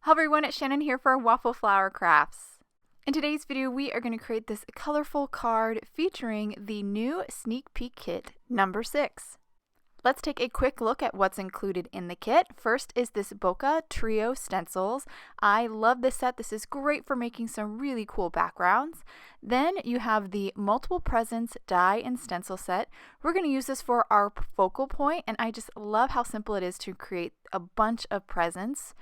Hello everyone, it's Shannon here for Waffle Flower Crafts. In today's video, we are going to create this colorful card featuring the new sneak peek kit number 6. Let's take a quick look at what's included in the kit. First is this Bokeh trio stencils. I love this set. This is great for making some really cool backgrounds. Then you have the multiple presents die-n-stencil set. We're going to use this for our focal point, and I just love how simple it is to create a bunch of presents.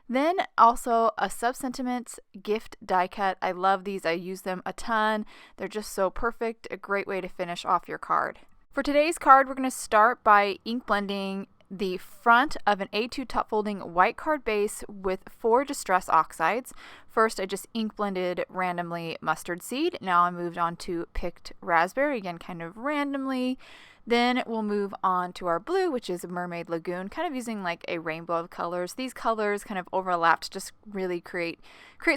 Then also a sub-sentiment gift die cut. I love these. I use them a ton. They're just so perfect. A great way to finish off your card. For today's card, we're going to start by ink blending the front of an A2 top folding white card base with 4 distress oxides. First, I just ink blended randomly mustard seed. Now I moved on to picked raspberry, again kind of randomly. Then we'll move on to our blue, which is Mermaid Lagoon, kind of using like a rainbow of colors. These colors kind of overlap to just really create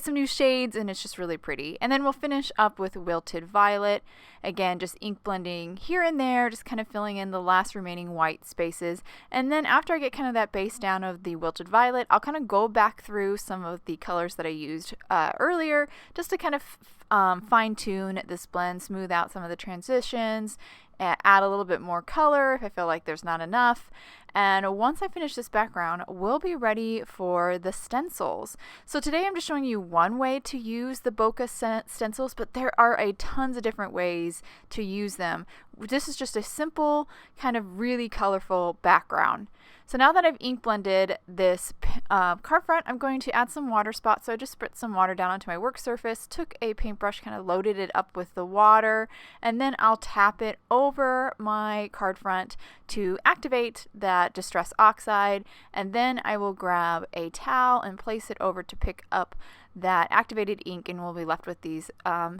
some new shades, and it's just really pretty. And then we'll finish up with Wilted Violet. Again, just ink blending here and there, just kind of filling in the last remaining white spaces. And then after I get kind of that base down of the Wilted Violet, I'll kind of go back through some of the colors that I used earlier, just to kind of fine-tune this blend, smooth out some of the transitions, add a little bit more color if I feel like there's not enough. And once I finish this background, we'll be ready for the stencils. So today I'm just showing you one way to use the Bokeh stencils, but there are tons of different ways to use them. This is just a simple, kind of really colorful background. So now that I've ink blended this card front, I'm going to add some water spots. So I just spritzed some water down onto my work surface, took a paintbrush, kind of loaded it up with the water, and then I'll tap it over my card front to activate that distress oxide, and then I will grab a towel and place it over to pick up that activated ink, and we'll be left with these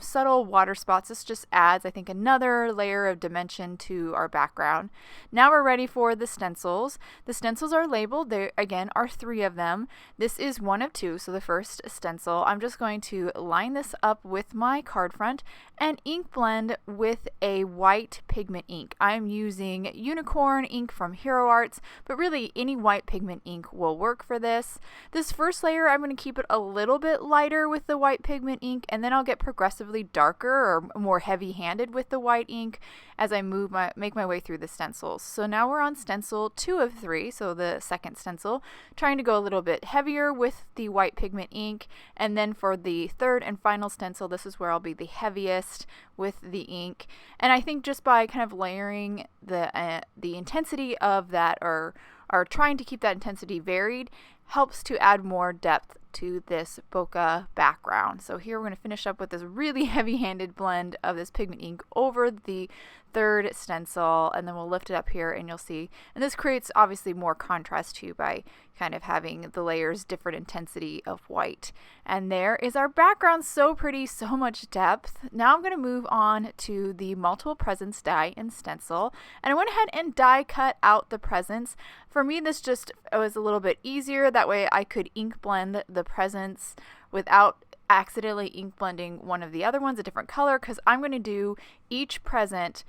subtle water spots. This just adds, I think, another layer of dimension to our background. Now we're ready for the stencils. The stencils are labeled. There again are 3 of them. This is one of 2, so the first stencil. I'm just going to line this up with my card front and ink blend with a white pigment ink. I'm using Unicorn ink from Hero Arts, but really any white pigment ink will work for this. This first layer, I'm going to keep it a little bit lighter with the white pigment ink, and then I'll get progressively darker or more heavy-handed with the white ink as I make my way through the stencils. So now we're on stencil 2 of 3, so the second stencil, trying to go a little bit heavier with the white pigment ink, and then for the third and final stencil, this is where I'll be the heaviest with the ink. And I think just by kind of layering the intensity of that, or trying to keep that intensity varied, helps to add more depth to this Bokeh background. So here we're going to finish up with this really heavy-handed blend of this pigment ink over the third stencil, and then we'll lift it up here and you'll see. And this creates obviously more contrast too by kind of having the layers different intensity of white. And there is our background. So pretty, so much depth. Now I'm going to move on to the multiple presents die-n-stencil, and I went ahead and die cut out the presents. For me, this just was a little bit easier. That way I could ink blend the presents without accidentally ink blending one of the other ones a different color, because I'm going to do each present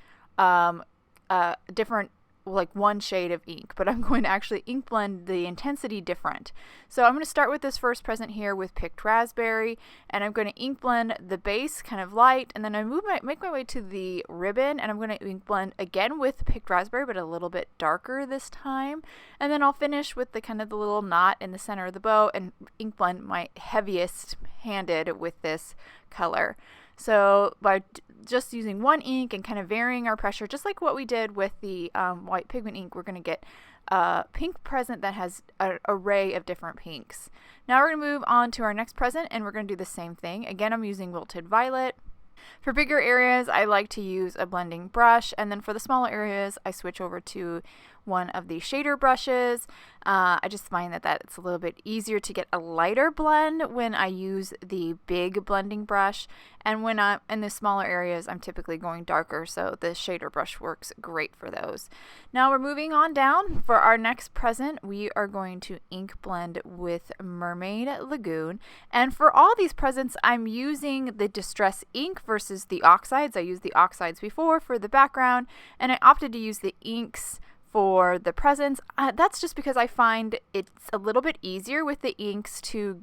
different, like one shade of ink, but I'm going to actually ink blend the intensity different. So I'm going to start with this first present here with picked raspberry, and I'm going to ink blend the base kind of light, and then I make my way to the ribbon, and I'm going to ink blend again with picked raspberry, but a little bit darker this time. And then I'll finish with the kind of the little knot in the center of the bow and ink blend my heaviest handed with this color. So by just using one ink and kind of varying our pressure, just like what we did with the white pigment ink, we're going to get a pink present that has an array of different pinks. Now we're going to move on to our next present, and we're going to do the same thing. Again, I'm using Wilted Violet. For bigger areas, I like to use a blending brush, and then for the smaller areas, I switch over to one of the shader brushes. I just find that it's a little bit easier to get a lighter blend when I use the big blending brush, and when I'm in the smaller areas, I'm typically going darker, so the shader brush works great for those. Now we're moving on down. For our next present, we are going to ink blend with Mermaid Lagoon, and for all these presents, I'm using the Distress ink versus the oxides. I used the oxides before for the background, and I opted to use the inks for the presents. That's just because I find it's a little bit easier with the inks to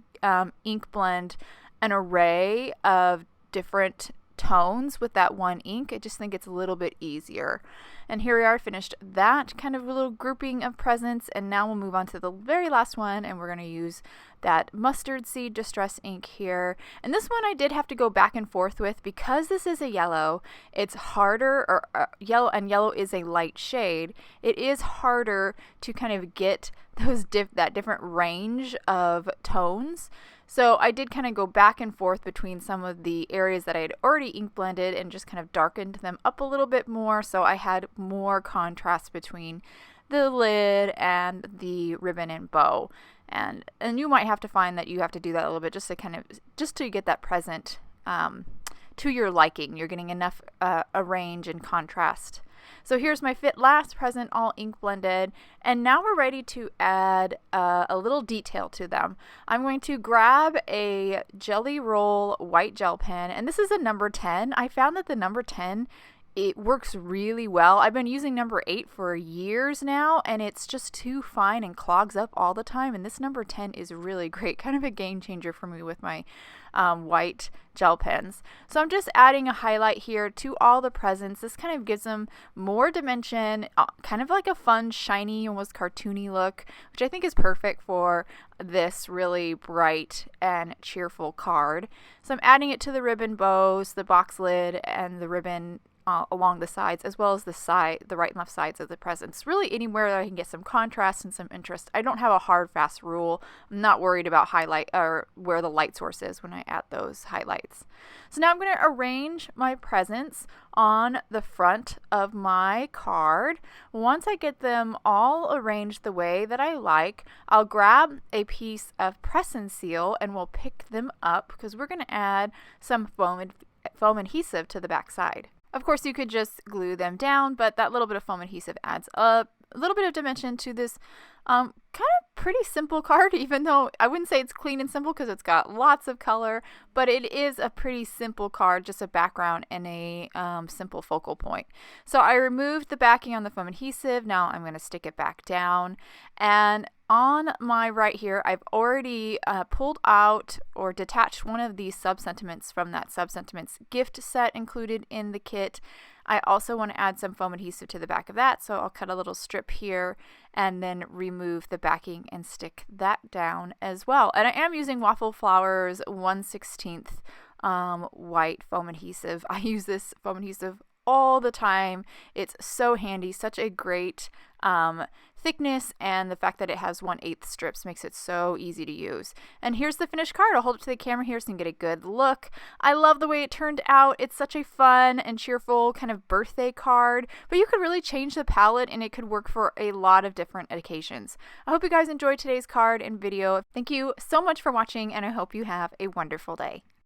ink blend an array of different tones with that one ink. I just think it's a little bit easier. And here we are, finished that kind of little grouping of presents, and now we'll move on to the very last one, and we're going to use that mustard seed distress ink here. And this one I did have to go back and forth with because this is a yellow. It's harder, or yellow, and yellow is a light shade. It is harder to kind of get those that different range of tones. So I did kind of go back and forth between some of the areas that I had already ink blended and just kind of darkened them up a little bit more, so I had more contrast between the lid and the ribbon and bow. And you might have to find that you have to do that a little bit just to get that present to your liking. You're getting enough a range and contrast. So here's my last present all ink blended, and now we're ready to add a little detail to them. I'm going to grab a Jelly Roll white gel pen, and this is a number 10. I found that the number 10, it works really well. I've been using number 8 for years now, and it's just too fine and clogs up all the time, and this number 10 is really great, kind of a game changer for me with my white gel pens. So I'm just adding a highlight here to all the presents. This kind of gives them more dimension, kind of like a fun, shiny, almost cartoony look, which I think is perfect for this really bright and cheerful card. So I'm adding it to the ribbon bows, the box lid, and the ribbon along the sides, as well as the right and left sides of the presents. Really anywhere that I can get some contrast and some interest. I don't have a hard, fast rule. I'm not worried about highlight or where the light source is when I add those highlights. So now I'm going to arrange my presents on the front of my card. Once I get them all arranged the way that I like, I'll grab a piece of press and seal and we'll pick them up because we're going to add some foam adhesive to the back side. Of course, you could just glue them down, but that little bit of foam adhesive adds a little bit of dimension to this kind of pretty simple card, even though I wouldn't say it's clean and simple because it's got lots of color, but it is a pretty simple card, just a background and a simple focal point. So I removed the backing on the foam adhesive. Now I'm going to stick it back down, and on my right here, I've already pulled out or detached one of these sub-sentiments from that sub-sentiments gift set included in the kit. I also want to add some foam adhesive to the back of that, so I'll cut a little strip here and then remove the backing and stick that down as well. And I am using Waffle Flower's 1/16 white foam adhesive. I use this foam adhesive all the time. It's so handy, such a great thickness, and the fact that it has 1/8 strips makes it so easy to use. And here's the finished card. I'll hold it to the camera here so you can get a good look. I love the way it turned out. It's such a fun and cheerful kind of birthday card, but you could really change the palette and it could work for a lot of different occasions. I hope you guys enjoyed today's card and video. Thank you so much for watching, and I hope you have a wonderful day.